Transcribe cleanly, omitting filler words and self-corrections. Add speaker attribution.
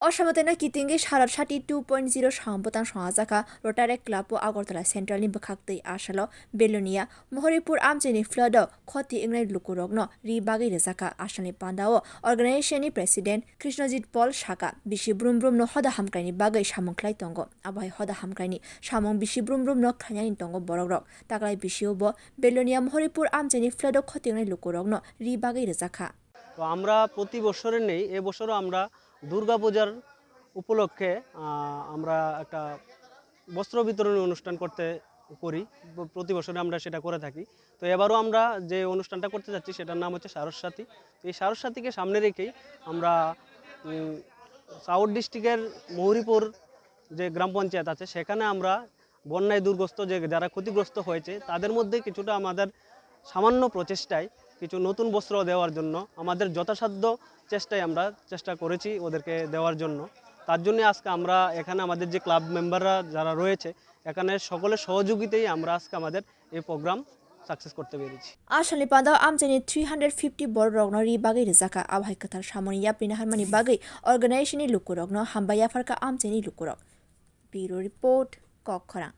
Speaker 1: অসমতেনা কিতিংগি সারাত সাটি 2.0 সাম্পতান সহাজাকা Rotaract club ও Agartala সেন্ট্রালনি বখাক্তই আসালো Belonia Moharipur আমজেনি flood ক্ষতি ইংরাই লুকুরগ্ন রি বাগি রেজাকা আসানি পান্দাও অর্গানাইজেশননি প্রেসিডেন্ট কৃষ্ণজিৎ পল সাকা বিশি ব্রুম ব্রুম ন হদা হামকাইনি বাগৈ সামংখ্লাই তঙ্গ আবহাই হদা হামকাইনি সামং বিশি ব্রুম ব্রুম ন খাইনানি তঙ্গ বরগ্রক তাকলাই বিশিওব বেলোনিয়া মহরিপুর আমজেনি ফ্লাড ক্ষতি ইংরাই লুকুরগ্ন রি বাগৈ রেজাকা।
Speaker 2: তো আমরা প্রতি বছরের নেই এবছরও আমরা দুর্গাপূজার উপলক্ষে আমরা একটা বস্ত্র বিতরণী অনুষ্ঠান করি প্রতি বছরে আমরা সেটা করে থাকি। তো এবারও আমরা যে অনুষ্ঠানটা করতে যাচ্ছি সেটার নাম হচ্ছে সারস্বতী। তো এই সারস্বতীকে সামনে রেখেই আমরা সাউথ ডিস্ট্রিক্টের মৌরিপুর যে গ্রাম পঞ্চায়েত আছে সেখানে আমরা বন্যায় দুর্গস্ত যে যারা ক্ষতিগ্রস্ত হয়েছে তাদের মধ্যে কিছুটা আমাদের সামান্য প্রচেষ্টায় কিছু নতুন বস্ত্র দেওয়ার জন্য আমাদের যথাসাধ্য আমরা চেষ্টা করেছি ওদেরকে দেওয়ার জন্য। তার জন্য আজকে আমরা এখানে আমাদের যে ক্লাব মেম্বাররা যারা রয়েছে এখানে সকলের সহযোগিতায় আমরা আজকে আমাদের এই প্রোগ্রাম সাকসেস করতে পেরেছি।
Speaker 1: আসলে পান্দাও আমজেনি 350 বড় রগ্ন রি বাগৈ রেজাকা আবহাই কথার সামনি ইয়াপিনা হারমানি বাগৈ অর্গানাইজেশননি লুকুরগ্ন হামবাইয়া ফারকা আমজেনি লুকুরক। Bureau report কক্ষরা।